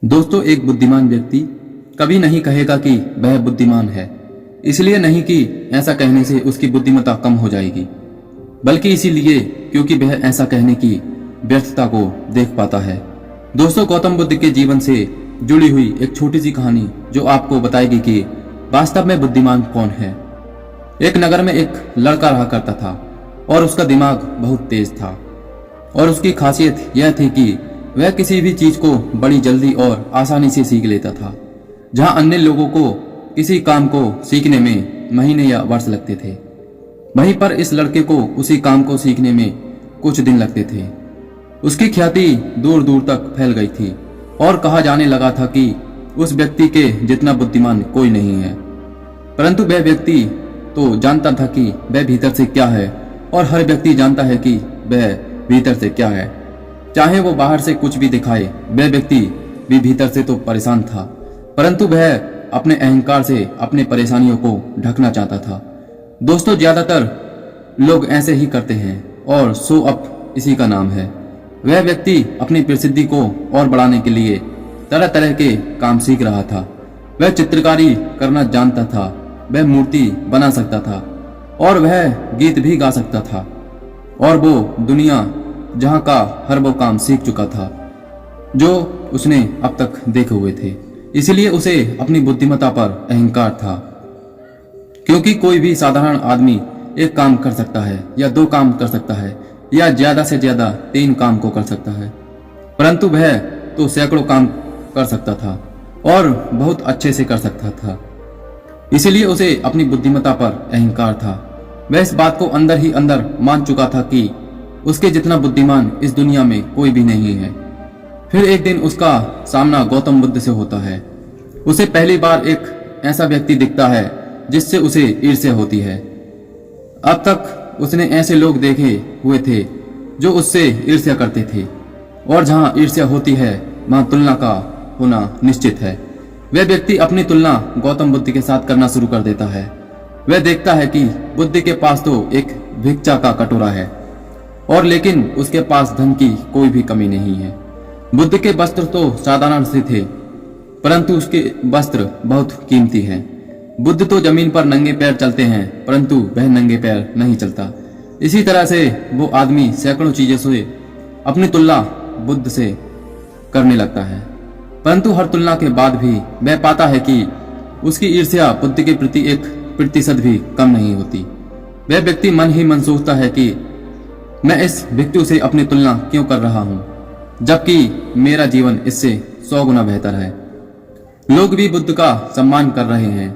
दोस्तों, एक बुद्धिमान व्यक्ति कभी नहीं कहेगा कि वह बुद्धिमान है। इसलिए नहीं कि ऐसा कहने से उसकी बुद्धिमत्ता कम हो जाएगी, बल्कि इसीलिए क्योंकि वह ऐसा कहने की व्यर्थता को देख पाता है। दोस्तों, गौतम बुद्ध के जीवन से जुड़ी हुई एक छोटी सी कहानी जो आपको बताएगी कि वास्तव में बुद्धिमान कौन है। एक नगर में एक लड़का रहा करता था और उसका दिमाग बहुत तेज था और उसकी खासियत यह थी कि वह किसी भी चीज को बड़ी जल्दी और आसानी से सीख लेता था। जहां अन्य लोगों को किसी काम को सीखने में महीने या वर्ष लगते थे, वहीं पर इस लड़के को उसी काम को सीखने में कुछ दिन लगते थे। उसकी ख्याति दूर दूर तक फैल गई थी और कहा जाने लगा था कि उस व्यक्ति के जितना बुद्धिमान कोई नहीं है। परंतु वह व्यक्ति तो जानता था कि वह भीतर से क्या है, और हर व्यक्ति जानता है कि वह भीतर से क्या है। चाहे वो बाहर से कुछ भी दिखाए, वह व्यक्ति भी भीतर से तो परेशान था, परंतु वह अपने अहंकार से अपने परेशानियों को ढकना चाहता था। दोस्तों, ज्यादातर लोग ऐसे ही करते हैं और शो अप इसी का नाम है। वह व्यक्ति अपनी प्रसिद्धि को और बढ़ाने के लिए तरह तरह के काम सीख रहा था। वह चित्रकारी करना जानता था, वह मूर्ति बना सकता था और वह गीत भी गा सकता था, और वो दुनिया जहां का हर वो काम सीख चुका था जो उसने अब तक देखे हुए थे। इसलिए उसे अपनी बुद्धिमत्ता पर अहंकार था, क्योंकि कोई भी साधारण आदमी एक काम कर सकता है या दो काम कर सकता है या ज्यादा से ज्यादा 3 काम को कर सकता है, परंतु वह तो सैकड़ों काम कर सकता था और बहुत अच्छे से कर सकता था। इसलिए उसे अपनी बुद्धिमत्ता पर अहंकार था। वह इस बात को अंदर ही अंदर मान चुका था कि उसके जितना बुद्धिमान इस दुनिया में कोई भी नहीं है। फिर एक दिन उसका सामना गौतम बुद्ध से होता है। उसे पहली बार एक ऐसा व्यक्ति दिखता है जिससे उसे ईर्ष्या होती है। अब तक उसने ऐसे लोग देखे हुए थे जो उससे ईर्ष्या करते थे, और जहां ईर्ष्या होती है वहां तुलना का होना निश्चित है। वह व्यक्ति अपनी तुलना गौतम बुद्ध के साथ करना शुरू कर देता है। वह देखता है कि बुद्ध के पास तो एक भिक्षा का कटोरा है, और लेकिन उसके पास धन की कोई भी कमी नहीं है। बुद्ध के वस्त्र तो साधारण से थे, परंतु उसके वस्त्र बहुत कीमती हैं। बुद्ध तो जमीन पर नंगे पैर चलते हैं, परंतु वह नंगे पैर नहीं चलता। इसी तरह से वो आदमी सैकड़ों चीजों से अपनी तुलना बुद्ध से करने लगता है, परंतु हर तुलना के बाद भी वह पाता है कि उसकी ईर्ष्या बुद्ध के प्रति 1% भी कम नहीं होती। वह व्यक्ति मन ही मन सोचता है कि मैं इस भिक्षु से अपनी तुलना क्यों कर रहा हूं, जबकि मेरा जीवन इससे 100 गुना बेहतर है। लोग भी बुद्ध का सम्मान कर रहे हैं।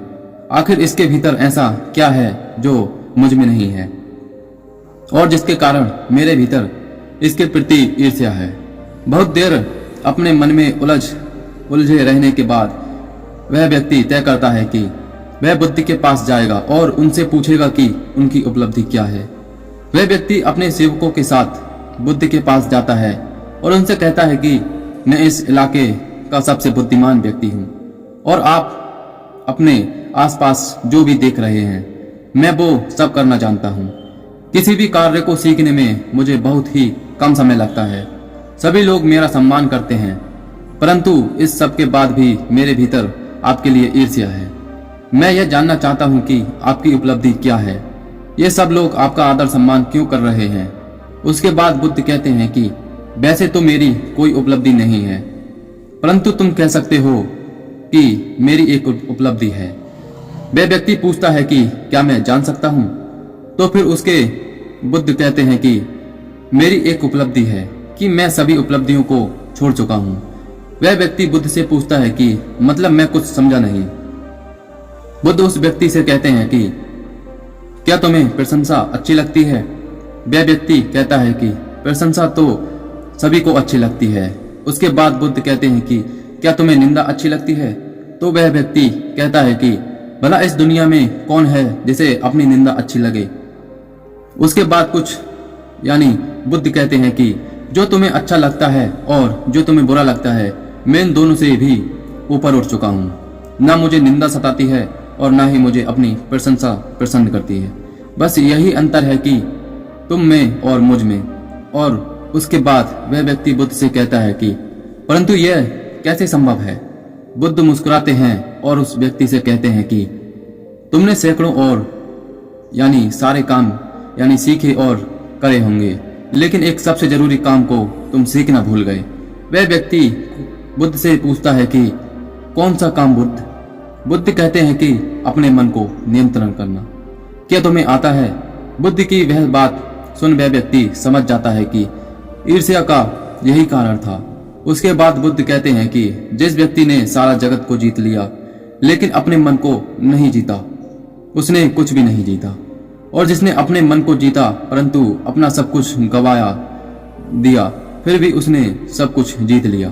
आखिर इसके भीतर ऐसा क्या है जो मुझ में नहीं है, और जिसके कारण मेरे भीतर इसके प्रति ईर्ष्या है। बहुत देर अपने मन में उलझे रहने के बाद वह व्यक्ति तय करता है कि वह बुद्ध के पास जाएगा और उनसे पूछेगा कि उनकी उपलब्धि क्या है। वह व्यक्ति अपने सेवकों के साथ बुद्ध के पास जाता है और उनसे कहता है कि मैं इस इलाके का सबसे बुद्धिमान व्यक्ति हूं, और आप अपने आसपास जो भी देख रहे हैं मैं वो सब करना जानता हूं। किसी भी कार्य को सीखने में मुझे बहुत ही कम समय लगता है। सभी लोग मेरा सम्मान करते हैं, परंतु इस सब के बाद भी मेरे भीतर आपके लिए ईर्ष्या है। मैं यह जानना चाहता हूं कि आपकी उपलब्धि क्या है। ये सब लोग आपका आदर सम्मान क्यों कर रहे हैं। उसके बाद बुद्ध कहते हैं कि वैसे तो मेरी कोई उपलब्धि नहीं है, परंतु तुम कह सकते हो कि मेरी एक उपलब्धि है। वह व्यक्ति पूछता है कि क्या मैं जान सकता हूं। तो फिर उसके बुद्ध कहते हैं कि मेरी एक उपलब्धि है कि मैं सभी उपलब्धियों को छोड़ चुका हूं। वह व्यक्ति बुद्ध से पूछता है कि मतलब मैं कुछ समझा नहीं। बुद्ध उस व्यक्ति से कहते हैं कि क्या तुम्हें प्रशंसा अच्छी लगती है। वह व्यक्ति कहता है कि प्रशंसा तो सभी को अच्छी लगती है। उसके बाद बुद्ध कहते हैं कि क्या तुम्हें निंदा अच्छी लगती है। तो वह व्यक्ति कहता है कि भला इस दुनिया में कौन है जिसे अपनी निंदा अच्छी लगे। उसके बाद बुद्ध कहते हैं कि जो तुम्हें अच्छा लगता है और जो तुम्हें बुरा लगता है, मैं इन दोनों से भी ऊपर उठ चुका हूं। ना मुझे निंदा सताती है और ना ही मुझे अपनी प्रशंसा प्रसन्न करती है। बस यही अंतर है कि तुम में और मुझ में। और उसके बाद वह व्यक्ति बुद्ध से कहता है कि परंतु यह कैसे संभव है? बुद्ध मुस्कुराते हैं और उस व्यक्ति से कहते हैं कि तुमने सैकड़ों और यानी सारे काम यानी सीखे और करे होंगे, लेकिन एक सबसे जरूरी काम को तुम सीखना भूल गए। वह व्यक्ति बुद्ध से पूछता है कि कौन सा काम बुद्ध? बुद्ध कहते हैं कि अपने मन को नियंत्रण करना। क्या तुम्हें आता है? बुद्ध की वह बात सुन वह व्यक्ति समझ जाता है कि ईर्ष्या का यही कारण था। उसके बाद बुद्ध कहते हैं कि जिस व्यक्ति ने सारा जगत को जीत लिया लेकिन अपने मन को नहीं जीता, उसने कुछ भी नहीं जीता। और जिसने अपने मन को जीता परंतु अपना सब कुछ गवाया दिया, फिर भी उसने सब कुछ जीत लिया।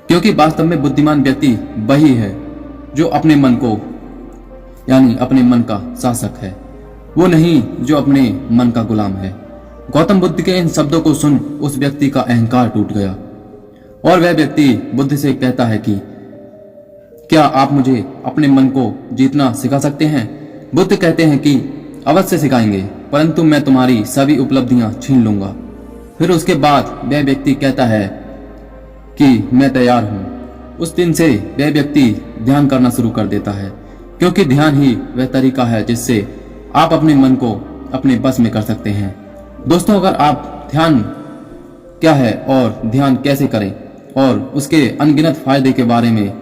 क्योंकि वास्तव में बुद्धिमान व्यक्ति वही है जो अपने मन को यानी अपने मन का शासक है, वो नहीं जो अपने मन का गुलाम है। गौतम बुद्ध के इन शब्दों को सुन उस व्यक्ति का अहंकार टूट गया और वह व्यक्ति बुद्ध से कहता है कि क्या आप मुझे अपने मन को जीतना सिखा सकते हैं? बुद्ध कहते हैं कि अवश्य सिखाएंगे, परंतु मैं तुम्हारी सभी उपलब्धियां छीन लूंगा। फिर उसके बाद वह व्यक्ति कहता है कि मैं तैयार हूं। उस दिन से वह व्यक्ति ध्यान करना शुरू कर देता है, क्योंकि ध्यान ही वह तरीका है जिससे आप अपने मन को अपने बस में कर सकते हैं। दोस्तों, अगर आप ध्यान क्या है और ध्यान कैसे करें और उसके अनगिनत फायदे के बारे में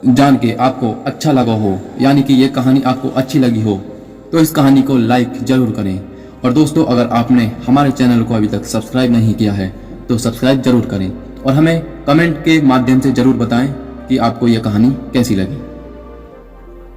जान के आपको अच्छा लगा हो, यानी कि ये कहानी आपको अच्छी लगी हो, तो इस कहानी को लाइक जरूर करें। और दोस्तों, अगर आपने हमारे चैनल को अभी तक सब्सक्राइब नहीं किया है तो सब्सक्राइब जरूर करें और हमें कमेंट के माध्यम से जरूर बताएं कि आपको यह कहानी कैसी लगी।